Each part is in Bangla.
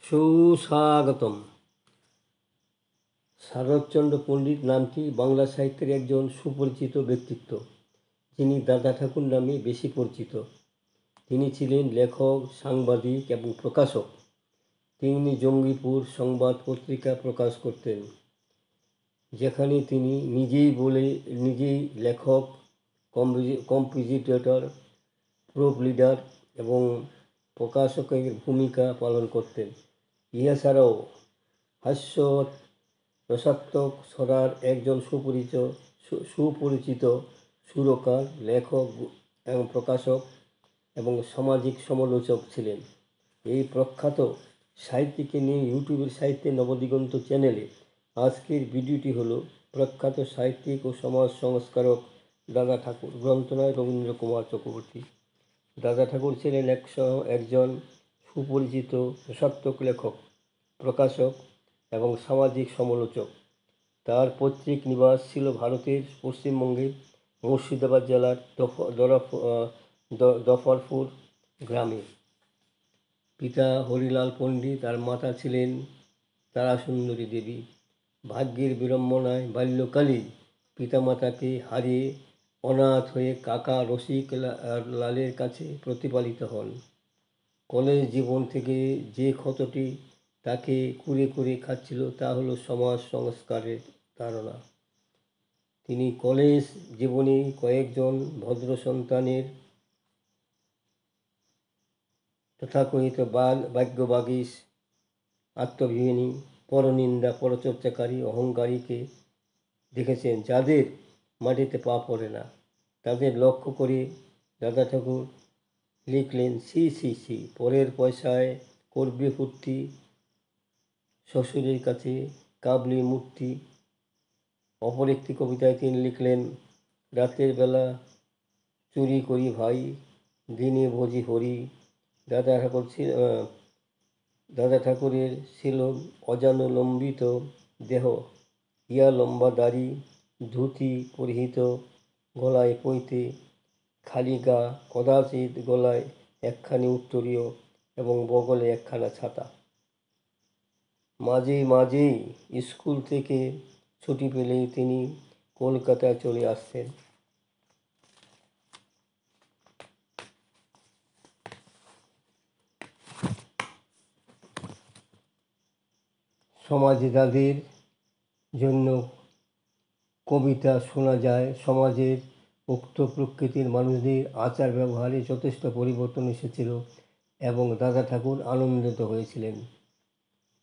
সুস্বাগতম। শরৎচন্দ্র পণ্ডিত নামটি বাংলা সাহিত্যের একজন সুপরিচিত ব্যক্তিত্ব, যিনি দাদা ঠাকুর নামে বেশি পরিচিত। তিনি ছিলেন লেখক, সাংবাদিক এবং প্রকাশক। তিনি জঙ্গিপুর সংবাদ পত্রিকা প্রকাশ করতেন, যেখানে তিনি নিজেই লেখক, কম্পোজিটর, প্রুফ রিডার এবং প্রকাশকের ভূমিকা পালন করতেন। এছাড়াও হাস্য রসাত্মক ছড়ার একজন সুপরিচিত সুরকার, লেখক এবং প্রকাশক এবং সামাজিক সমালোচক ছিলেন। এই প্রখ্যাত সাহিত্যিককে নিয়ে ইউটিউবের সাহিত্যের নবদিগন্ত চ্যানেলে আজকের ভিডিওটি হলো প্রখ্যাত সাহিত্যিক ও সমাজ সংস্কারক দাদা ঠাকুর। গ্রন্থনায় রবীন্দ্র কুমার চক্রবর্তী। দাদা ঠাকুর ছিলেন একজন সুপরিচিত রসাত্মক লেখক, প্রকাশক এবং সামাজিক সমালোচক। তার পৈতৃক নিবাস ছিল ভারতের পশ্চিমবঙ্গের মুর্শিদাবাদ জেলার দফরপুর গ্রামে। পিতা হরিলাল পণ্ডিত আর মাতা ছিলেন তারাসুন্দরী দেবী। ভাগ্যের বিড়ম্বনায় বাল্যকালেই পিতামাতাকে হারিয়ে অনাথ হয়ে কাকা রসিক লালের কাছে প্রতিপালিত হন। কলেজ জীবন থেকে যে ক্ষতটি তাকে কুরে কুরে খাচ্ছিল তা হলো সমাজ সংস্কারের ধারণা। তিনি কলেজ জীবনে কয়েকজন ভদ্র সন্তানের তথাকথিত ভাগ্যবাগীশ, আত্মভিমানী, পরনিন্দা, পরচর্চাকারী, অহংকারীকে দেখেছেন, যাদের মাটিতে পা পড়ে না। তাদের লক্ষ্য করে দাদা ঠাকুর লিখলেন, সি সি সি, পরের পয়সায় করবে ফুর্তি, শ্বশুরের কাছে কাবলি মূর্তি। অপর একটি কবিতায় তিনি লিখলেন, রাতের বেলা চুরি করি ভাই, দিনে ভজি হরি। দাদা ঠাকুরের ছিল অজানুলম্বিত দেহ, ইয়া লম্বা দাড়ি, ধুতি পরিহিত, গলায় পৈতে, খালি গা, কদাচিৎ গলায় একখানি উত্তরীয় এবং বগলে একখানা ছাতা। মাঝে মাঝেই স্কুল থেকে ছুটি পেলেই তিনি কলকাতায় চলে আসতেন। সমাজে যাদের জন্য কবিতা শোনা যায়, সমাজের উক্ত প্রকৃতির মানুষদের আচার ব্যবহারে যথেষ্ট পরিবর্তন এসেছিল এবং দাদা ঠাকুর আনন্দিত হয়েছিলেন।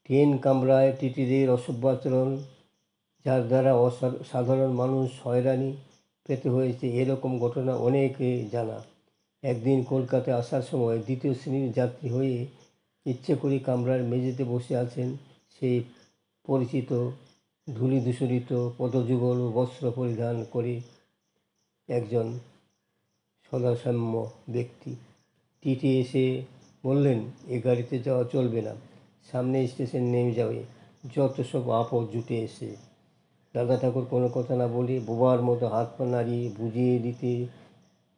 ট্রেন কামরায় টিটিদের অসভ্যাচরণ, যার দ্বারা সাধারণ মানুষ হয়রানি পেতে হয়েছে, এরকম ঘটনা অনেকে জানা। একদিন কলকাতায় আসার সময় দ্বিতীয় শ্রেণীর যাত্রী হয়ে ইচ্ছে করে কামরার মেঝেতে বসে আছেন সেই পরিচিত ধূলিধূসরিত পদযুগল ও বস্ত্র পরিধান করে একজন সদাসাম্য ব্যক্তি। টিটি এসে বললেন, এ গাড়িতে যাওয়া চলবে না, সামনে স্টেশন নেমে যাবে। যত সব আপদ জুটে এসে। দাদা ঠাকুর কোনো কথা না বলে বোবার মতো হাত পা নাড়িয়ে বুঝিয়ে দিতে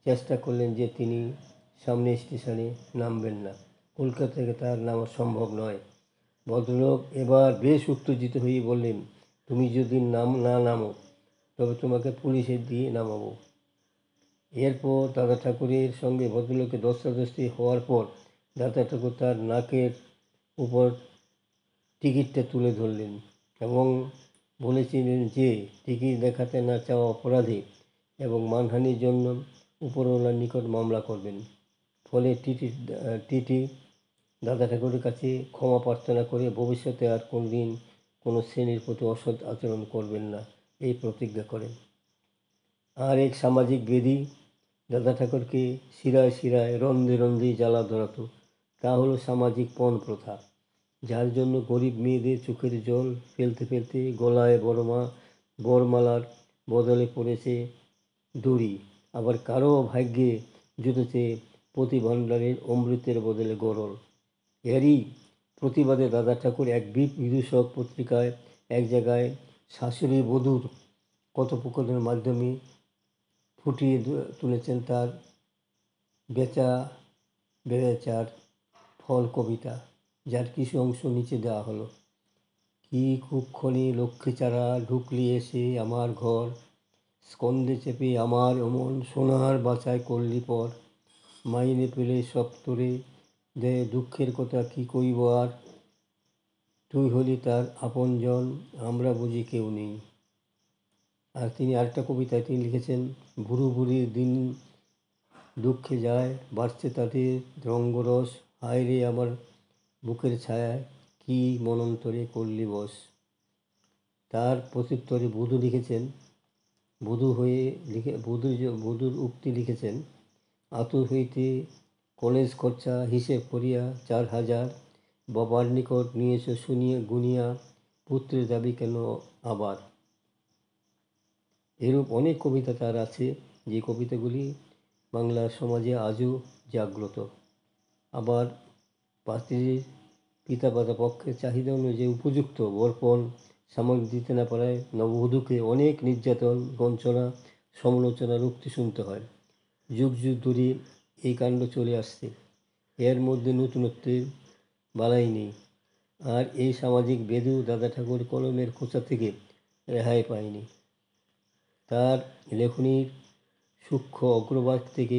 চেষ্টা করলেন যে তিনি সামনে স্টেশনে নামবেন না, কলকাতা থেকে তার নামা সম্ভব নয়। ভদ্রলোক এবার বেশ উত্তেজিত হয়ে বললেন, তুমি যদি না নামো তবে তোমাকে পুলিশে দিয়ে নামাবো। এরপর দাদা ঠাকুরের সঙ্গে ভদ্রলোকের ধস্তাধস্তি হওয়ার পর দাদা ঠাকুর তার নাকের উপর টিকিটটা তুলে ধরলেন এবং বলেছিলেন যে টিকিট দেখাতে না চাওয়া অপরাধী এবং মানহানির জন্য উপরওয়ালার নিকট মামলা করবেন। ফলে টিটি দাদা ঠাকুরের কাছে ক্ষমা প্রার্থনা করে ভবিষ্যতে আর কোনোদিন কোনো শ্রেণীর প্রতি অসৎ আচরণ করবেন না এই প্রতিজ্ঞা করেন। আর এক সামাজিক ব্যাধি দাদা ঠাকুরকে শিরায় শিরায় রন্ধে রন্ধে জ্বালা ধরাতো, তা হলো সামাজিক পণ প্রথা, যার জন্য গরিব মেয়েদের চোখের জল ফেলতে ফেলতে গলায় বরমালার বদলে পড়েছে দড়ি, আবার কারো ভাগ্যে জুটেছে প্রতিভাণ্ডারের অমৃতের বদলে গরল। এরই প্রতিবাদে দাদা ঠাকুর এক বিদূষক পত্রিকায় এক জায়গায় শাশুড়ি বধূর কথোপকথনের মাধ্যমে ফুটিয়ে তুলেছেন তার বেচার ফল কবিতা। যার কিছু অংশ নিচে দেওয়া হলো। কি কুক্ষণে লক্ষ্মীচারা ঢুকলি এসে আমার ঘর, স্কন্ধে চেপে আমার অমন সোনার বাছাই করলি পর, মাইনে পেলে সব তোরে দে দুঃখের কথা কি কইব আর, তুই হলি তার আপনজন, আমরা বুঝি কেউ নেই। আর তিনি আরেকটা কবিতায় তিনি লিখেছেন, বুড়ো বুড়ির দিন দুঃখে যায়, বাড়ছে তাদের রঙ্গরস, হায় রে আমার বুকের ছায়ায় কি মনন্তরে করলি বস। তার প্রত্যুত্তরে বধূ লিখেছেন, বধূর উক্তি লিখেছেন, আতুর হইতে কলেজ খরচা হিসেব করিয়া 4,000, বাবার নিকট নিয়েছ শুনিয়া গুনিয়া, পুত্রের দাবি কেন আবার। এরূপ অনেক কবিতা তার আছে, যে কবিতাগুলি বাংলার সমাজে আজও জাগ্রত। আবার পাত্রীর পিতামাতা পক্ষের চাহিদা অনুযায়ী উপযুক্ত বরপণ সামগ্রী দিতে না পারায় নববধূকে অনেক নির্যাতন, বঞ্চনা, সমালোচনার উক্তি শুনতে হয়। যুগ যুগ ধরে এই কাণ্ড চলে আসছে, এর মধ্যে নতুনত্বের বালাই নেই। আর এই সামাজিক বেদও দাদা ঠাকুর কলমের খোঁচা থেকে রেহাই পায়নি। তার লেখনীর সূক্ষ্ম অগ্রভাগ থেকে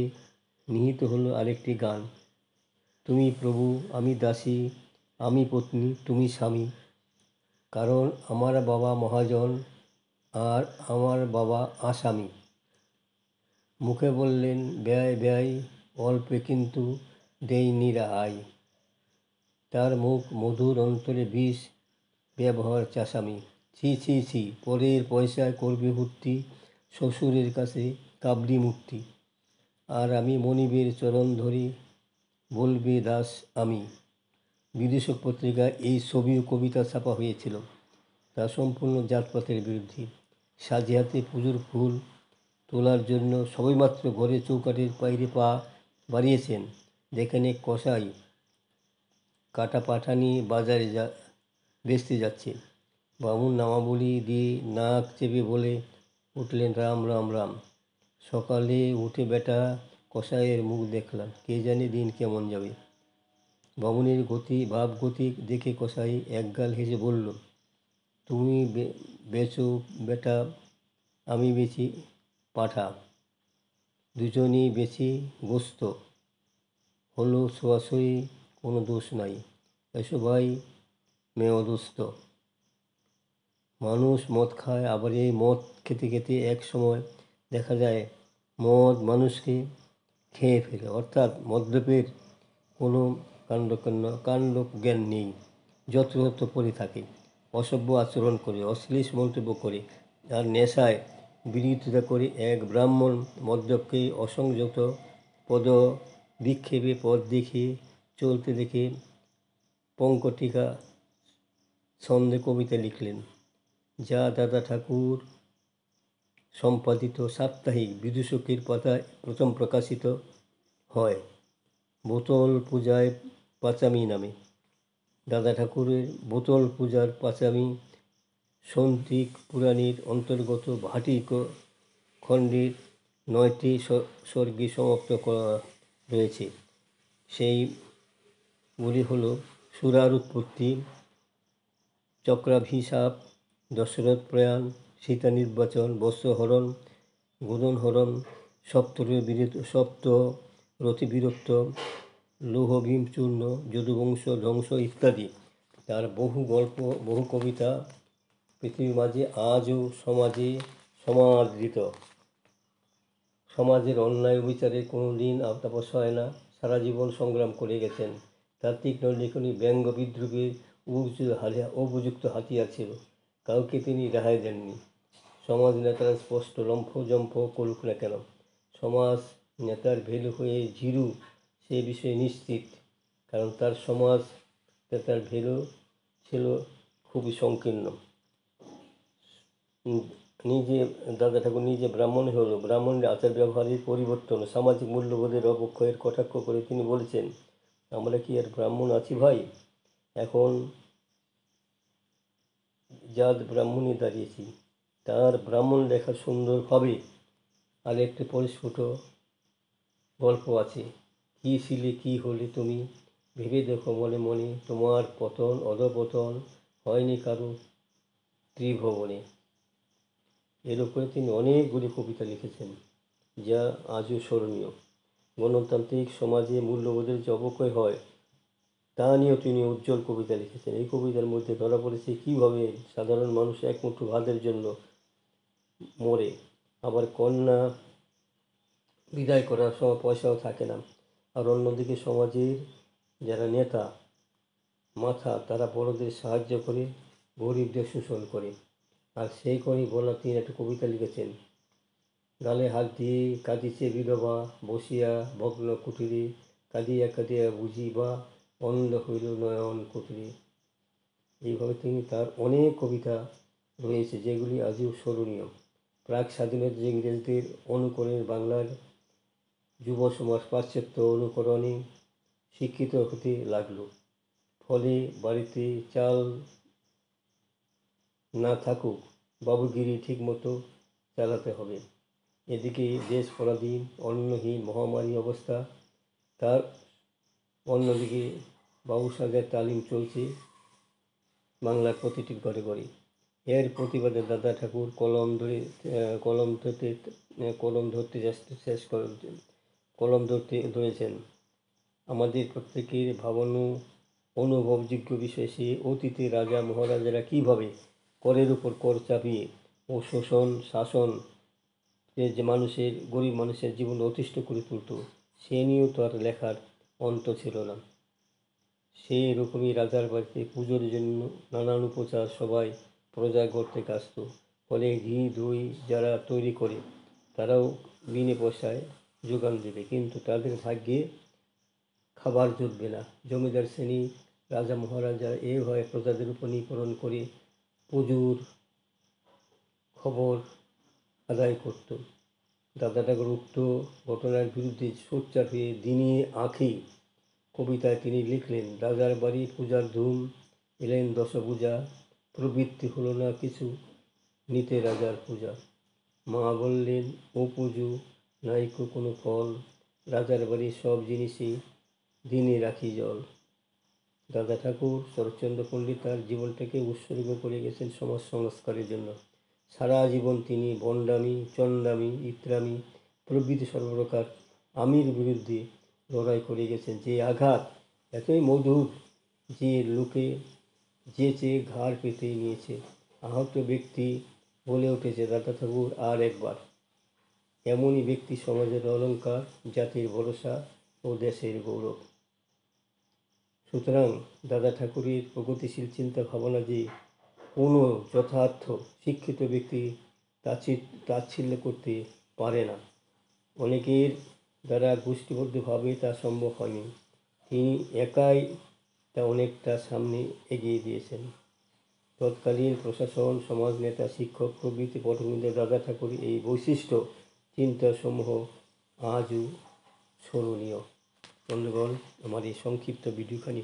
নিহিত হলো আরেকটি গান, তুমি প্রভু আমি দাসী, আমি পত্নী তুমি স্বামী, কারণ আমার বাবা মহাজন আর আমার বাবা আসামি। মুখে বললেন ব্যয় ব্যয় অল্পে কিন্তু দেয়নি রায়, তার মুখ মধুর অন্তরে বিষ, ব্যবহার চাষামি। ছি ছি ছি পরের পয়সায় করবি ভর্তি, শ্বশুরের কাছে কাবলি মূর্তি, আর আমি মনিবের চরণ ধরি বলবে দাস আমি। বিদেশক পত্রিকায় এই ছবি ও কবিতা ছাপা হয়েছিল। তা সম্পূর্ণ জাতপাতের বিরুদ্ধে। সাজে হাতে পুজোর ফুল তোলার জন্য সবেমাত্র ঘরে চৌকাঠের বাইরে পা বাড়িয়েছেন, দেখেন এক কসাই কাটা পাঠা নিয়ে বাজারে বেচতে যাচ্ছে। বামুন নামাবলি দিয়ে নাক চেপে বলে উঠলেন রাম রাম রাম। সকালে উঠে বেটা কসাইয়ের মুখ দেখলাম, কে জানে দিন কেমন যাবে। বামুনের ভাবগতি দেখে কসাই একগাল হেসে বলল, তুমি বেচো বেটা, আমি বেচি পাঠা, দুজনেই বেচি গোস্ত, হলো ছোঁয়াছুঁয়ি কোনো দোষ নাই, এসো ভাই মেয়দোস্ত। মানুষ মদ খায়, আবার এই মদ খেতে খেতে এক সময় দেখা যায় মদ মানুষকে খেয়ে ফেলে, অর্থাৎ মদ্যপের কোনো কাণ্ড জ্ঞান নেই, যত্রতত্র পড়ে থাকে, অসভ্য আচরণ করে, অশ্লীল মন্তব্য করে, আর নেশায় বিরোধিতা করে। এক ব্রাহ্মণ মদ্যপকে অসংযত পদ বিক্ষেপে পথ দেখিয়ে চলতে দেখে পঙ্কটিকা ছন্দে কবিতা লিখলেন, যা দাদা ঠাকুর সম্পাদিত সাপ্তাহিক বিদূষকের পাতায় প্রথম প্রকাশিত হয়, বোতল পূজায় পাঁচামি নামে। দাদা ঠাকুরের বোতল পূজার পাঁচামি সন্ত্রিক পুরাণের অন্তর্গত ভাটি খণ্ডের 9টি স্বর্গে সমাপ্ত করা রয়েছে। সেইগুলি হল সুরার উৎপত্তি, চক্রাভিশাপ, দশরথ প্রয়াণ, সীতা নির্বাচন, বস্ত্রহরণ, গোধনহরণ, সপ্তরথি বিরক্ত, লৌহভীম চূর্ণ, যদুবংশ ধ্বংস ইত্যাদি। তার বহু গল্প, বহু কবিতা পৃথিবীর মাঝে আজও সমাদৃত। সমাজের অন্যায় বিচারে কোনো দিন তাপস হয় না, সারা জীবন সংগ্রাম করে গেছেন। তার তীক্ষ্ণ লেখনী ব্যঙ্গ বিদ্রুপের উপযুক্ত হাতিয়ার ছিল, কাউকে তিনি রেহাই দেননি। সমাজ নেতারা স্পষ্ট লম্ফজম্ফ করুক না কেন, সমাজ নেতার ভেলু হয়ে ঝিরু সে বিষয়ে নিশ্চিত, কারণ তার সমাজ নেতার ভেলু ছিল খুবই সংকীর্ণ। দাদা ঠাকুর নিজে ব্রাহ্মণ হলো, ব্রাহ্মণের আচার ব্যবহারের পরিবর্তন, সামাজিক মূল্যবোধের অবক্ষয়ের কটাক্ষ করে তিনি বলেছেন, আমরা কি আর ব্রাহ্মণ আছি ভাই, এখন জাত ব্রাহ্মণে দাঁড়িয়েছি। তার ব্রাহ্মণ লেখা সুন্দরভাবে আর একটি পরিস্ফুট গল্প আছে, কী ছিলে কী হলে তুমি, ভেবে দেখো মনে মনে, তোমার পতন অধপতন হয়নি কারো ত্রিভুবনে। এর উপরে তিনি অনেকগুলি কবিতা লিখেছেন যা আজও স্মরণীয়। গণতান্ত্রিক সমাজে মূল্যবোধের যে অবক্ষয় হয় তা নিয়েও তিনি উজ্জ্বল কবিতা লিখেছেন। এই কবিতার মধ্যে ধরা পড়েছে কীভাবে সাধারণ মানুষ এক মুঠো ভাতের জন্য মরে, আবার কন্যা বিদায় করার সময় পয়সাও থাকে না। আর অন্যদিকে সমাজের যারা নেতা মাথা তারা বড়দের সাহায্য করে, গরিবদের শোষণ করে। আর সেই করেই বলা তিনি একটা কবিতা লিখেছেন, গালে হাত দিয়ে কাঁদিছে বিধবা বসিয়া ভগ্ন কুটিরে, কাঁদিয়া কাঁদিয়া বুঝিবা অন্ধ হইল নয়ন কুটিরে। এইভাবে তিনি তার অনেক কবিতা রয়েছে যেগুলি আজও স্মরণীয়। প্রাক স্বাধীনতা যে ইংরেজদের অনুকরণে বাংলার যুব সমাজ পাশ্চাত্য অনুকরণে শিক্ষিত হতে লাগলো। ফলে বাড়িতে চাল না থাকুক বাবুগিরি ঠিকমতো চালাতে হবে। এদিকে দেশ পরাধীন অন্নহীন মহামারী অবস্থা, তার অন্যদিকে বাবু সাজার তালিম চলছে বাংলার প্রতিটি ঘরে ঘরে। এর প্রতিবাদে দাদা ঠাকুর কলম ধরেছেন। আমাদের প্রত্যেকের ভাবানো অনুভবযোগ্য বিষয় সে অতীতে রাজা মহারাজারা কীভাবে করের উপর কর চাপিয়ে ও শাসন যে গরিব মানুষের জীবন অতিষ্ঠ করে তুলত, সে নিয়েও তার লেখার অন্ত ছিল না। সেই রকমই রাজার বাড়িতে পুজোর জন্য নানান উপচার সবাই প্রজার ঘর থেকে আসত। ফলে ঘি দই যারা তৈরি করে তারাও বিনে পয়সায় যোগান দেবে, কিন্তু তাদের ভাগ্যে খাবার জুটবে না। জমিদার শ্রেণী রাজা মহারাজা এইভাবে প্রজাদের উপর নিপীড়ন করে পুজোর খবর আদায় করত। দাদা ঠাকুর উক্ত ঘটনার বিরুদ্ধে সোচ্চার হয়ে দিনে আঁখি কবিতায় তিনি লিখলেন, রাজার বাড়ি পূজার ধুম, এলেন দশভূজা, প্রবৃত্তি হলো না কিছু, নিতে রাজার পূজা। মা বললেন ও পুজো নাইকো কোনো ফল, রাজার বাড়ির সব জিনিসই দিনে রাখি জল। দাদা ঠাকুর শরৎচন্দ্র পণ্ডিত তার জীবনটাকে উৎসর্গ করে গেছেন সমাজ সংস্কারের জন্য। সারা জীবন তিনি ভণ্ডামি চন্দামি ইত্রামি প্রভৃতি সর্বপ্রকার আমির বিরুদ্ধে লড়াই করে গেছেন। যে আঘাত এতই মধুর যে লোকে চেয়ে ঘাড় পেতে নিয়েছে। আহত ব্যক্তি বলে উঠেছে দাদা ঠাকুর আর একবার। এমনই ব্যক্তি সমাজের অলংকার, জাতির ভরসা ও দেশের গৌরব। সুতরাং দাদা ঠাকুরের প্রগতিশীল চিন্তা ভাবনা যে কোনো যথার্থ শিক্ষিত ব্যক্তি তাচ্ছিল্য করতে পারে না, অনেকের দ্বারা গোষ্ঠীবদ্ধভাবে তা সম্ভব হয়নি, তিনি একাই তা অনেকটা সামনে এগিয়ে দিয়েছেন। তৎকালীন প্রশাসন সমাজ নেতা শিক্ষক প্রভৃতি পটভূমিতে দাদা ঠাকুরের এই বৈশিষ্ট্য চিন্তাসমূহ আজও স্মরণীয়। বন্ধুগণ, আমার এই সংক্ষিপ্ত ভিডিওখানি